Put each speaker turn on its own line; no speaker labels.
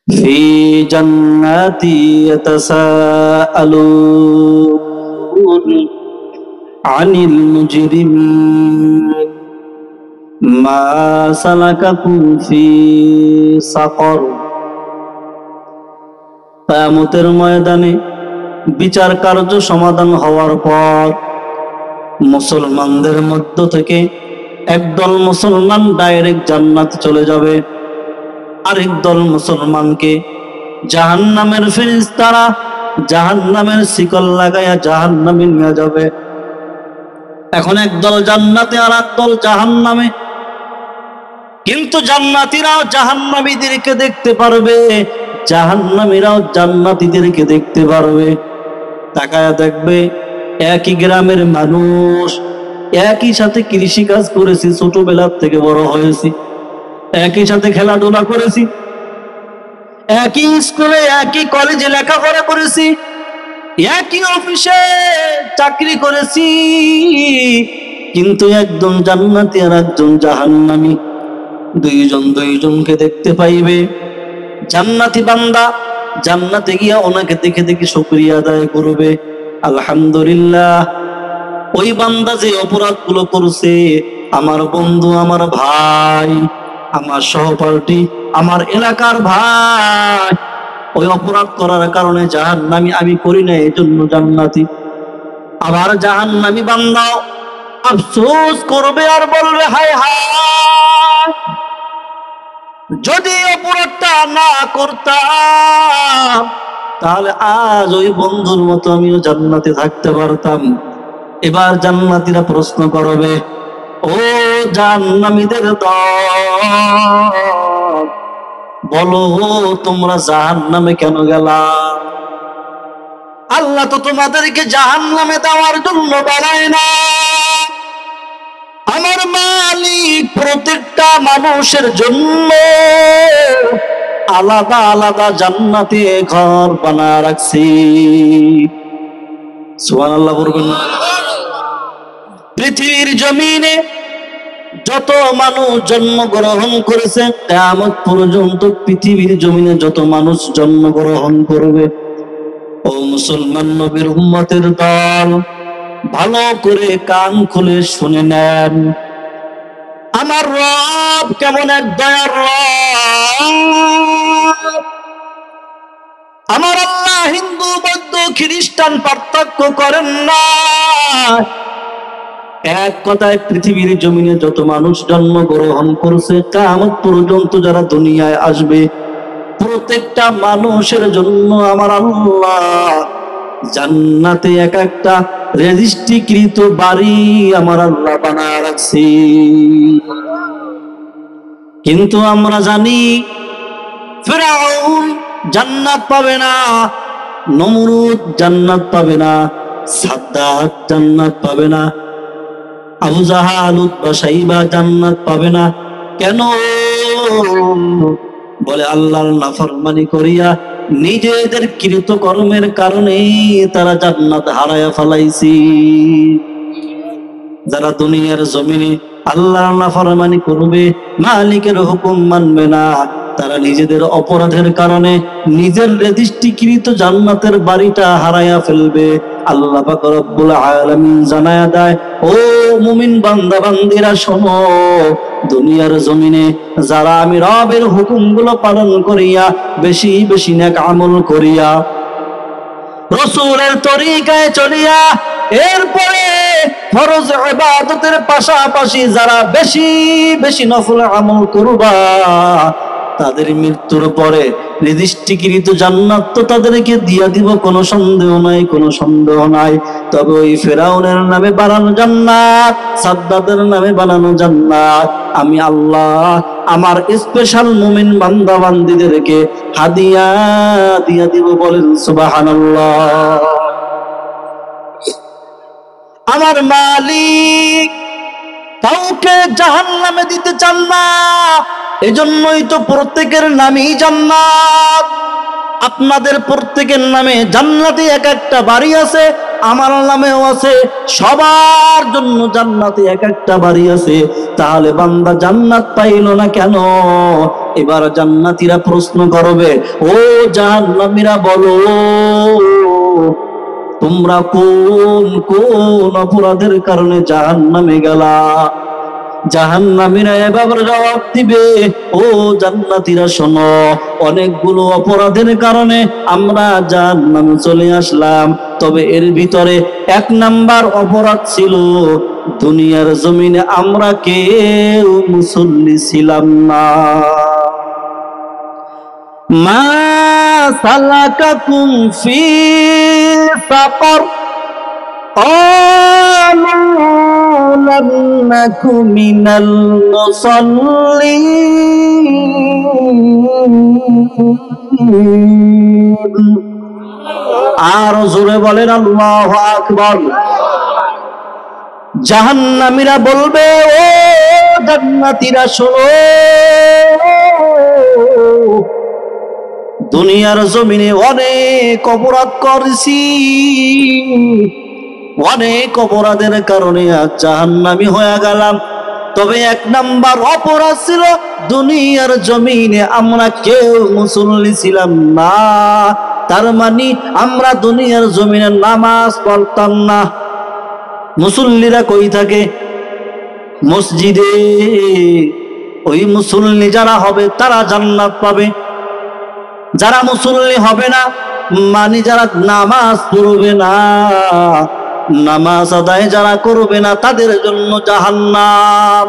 في جنات يتساءلون عن المجرمين ما سلككم في سقر। কিয়ামতের ময়দানে বিচার কার্য সমাধান হওয়ার পর মুসলমানদের মধ্য থেকে একদল মুসলমান ডাইরেক্ট জান্নাত চলে যাবে, আরেক দল মুসলমানকে জাহান্নামের ফেরেশতারা জাহান্নামের শিকল লাগাইয়া জাহান্নামে নিয়ে যাবে। এখন একদল জান্নাতে আর একদল জাহান্নামে, কিন্তু জান্নাতীরাও জাহান্নামীদেরকে দেখতে পারবে, জাহান্নামীরাও জান্নাতীদেরকে দেখতে পারবে। তাকায়া দেখবে একই গ্রামের মানুষ, একই সাথে কৃষি কাজ করেছি, ছোটবেলার থেকে বড় হয়েছি, একই সাথে খেলাধুলা করেছি, একই স্কুলে একই কলেজে লেখাপড়া করেছি, একই অফিসে চাকরি করেছি, কিন্তু একজন জান্নাতি আর একজন জাহান্নামী, দুইজন দুইজনকে দেখতে পাইবে। জান্নাতি বান্দা জান্নাতে গিয়া ওনাকে দেখে দেখে শুকরিয়া আদায় করবে, আলহামদুলিল্লাহ ওই বান্দা যে অপরাধগুলো করছে, আমার বন্ধু, আমার ভাই, আমার সহপাঠী, আমার এলাকার ভাই, ওই অপরাধ করার কারণে জাহান্নামী আমি করি না, এই জন্য জান্নাতি। আবার জাহান্নামী বান্দাও আফসোস করবে আর বলবে, হায় হায়, যদি অপরাধটা না করতাম তাহলে আজ ওই বন্ধুর মতো আমিও জান্নাতে থাকতে পারতাম। এবার জান্নাতীরা প্রশ্ন করবে, ও জাহান্নামীদের দল, বলো তোমরা জাহান্নামে কেন গেলা? আল্লাহ তো তোমাদেরকে জাহান্নামে দেওয়ার জন্য বানায় না। আমার মালিক প্রত্যেকটা মানুষের জন্য আলাদা আলাদা জান্নাতে ঘর বানায় রাখছি। সুবহানাল্লাহ বলবেন। পৃথিবীর জমিনে যত মানুষ জন্মগ্রহণ করেছে, কিয়ামত পর্যন্ত পৃথিবীর জমিনে যত মানুষ জন্মগ্রহণ করবে, ও মুসলমান নবীর উম্মতের দল, ভালো করে কান খুলে শুনে নেন। আমার রব কেমন এক দয়ার রব। আমার আল্লাহ হিন্দু, বৌদ্ধ, খ্রিস্টান পার্থক্য করেন না। এক কথায় পৃথিবীর জমিনে যত মানুষ জন্মগ্রহণ করছে, কিয়ামত পর্যন্ত যারা দুনিয়ায় আসবে, প্রত্যেকটা মানুষের জন্য আমার আল্লাহ জান্নাতে এক একটা রেজিস্ট্রিকৃত বাড়ি আমার আল্লাহ বানায় রাখছি। কিন্তু আমরা জানি ফিরআউন জান্নাত পাবে না, নমরুদ জান্নাত পাবে না, সাদ্দাত জান্নাত পাবে না, আবু জাহাল, উতবা, শাইবা জান্নাত পাবে না। কেন? বলে আল্লাহর নাফরমানি করিয়া নিজেদের কৃত কর্মের কারণে তারা জান্নাত হারায়া ফেলাইছি। যারা দুনিয়ার জমিনে আল্লাহর নাফরমানি করবে, মালিকের হুকুম মানবে না, তারা নিজেদের অপরাধের কারণে নিজের রেজিস্ট্রিকৃত জান্নাতের বাড়িটা হারায়া ফেলবে। আল্লাহ পাক রব্বুল আলামিন জানায়া দেয়, ও মুমিন বান্দা বান্দিরা শোনো, দুনিয়ার জমিনে যারা আমি রবের হুকুমগুলো পালন করিয়া বেশি বেশি নেক আমল করিয়া রাসূলের তরিকায় চলিয়া এরপরে ফরজ ইবাদতের পাশাপাশি যারা বেশি বেশি নফল আমল করবা, তাদের মৃত্যুর পরে রেজিস্ট্রিকৃত জান্নাত তো তাদেরকে দিয়া দিব, কোনো সন্দেহ নাই, কোনো সন্দেহ নাই। তবে ওই ফিরআউনের নামে বানানো জান্নাত, সাদ্দাতের নামে বানানো জান্নাত আমি আল্লাহ আমার স্পেশাল মুমিন বান্দা বান্দীদেরকে হাদিয়া দিয়া দিব। বলেন সুবহানাল্লাহ। আমার মালিক কাউকে জাহান্নামে দিতে চান না, এজন্যই তো প্রত্যেকের নামই জান্নাত। আপনাদের প্রত্যেকের নামে জান্নাতে এক একটা বাড়ি আছে, আমার নামেও আছে, সবার জন্য জান্নাতে এক একটা বাড়ি আছে। তাহলে বান্দা জান্নাত পাইল না কেন? এবার জান্নাতীরা প্রশ্ন করবে, ও জাহান্নামীরা বলো, তোমরা কোন কোন অপরাধের কারণে জাহান্নামে গেলা? জাহান্নামীরা এবার জবাব দিবে, ও জান্নাতীরা শোনো, অনেকগুলো অপরাধের কারণে আমরা জাহান্নামে চলে আসলাম। তবে এর ভিতরে 1 নাম্বার অপরাধ ছিল, দুনিয়ার জমিনে আমরা কেউ মুসল্লি ছিলাম না। মা সালাকাকুম ফি সাকার لم نك من المصلين। আর জোরে বলেন আল্লাহু আকবার। জাহান্নামীরা বলবে, ও জান্নাতীরা শোনো, দুনিয়ার জমিনে অনেক অপরাধ করেছি, অনেক অপরাধের কারণে আজ জাহান্নামী হয়ে গেলাম। তবে 1 নাম্বার অপরাধ ছিল, দুনিয়ার জমিনে আমরা কেউ মুসল্লি ছিলাম না। তার মানে আমরা দুনিয়ার জমিনে নামাজ পড়তাম না। মুসল্লিরা কই থাকে? মসজিদে। ওই মুসল্লি যারা হবে তারা জান্নাত পাবে, যারা মুসল্লি হবে না মানে যারা নামাজ পড়বে না, নামাজ আদায় যারা করবে না, তাদের জন্য জাহান্নাম।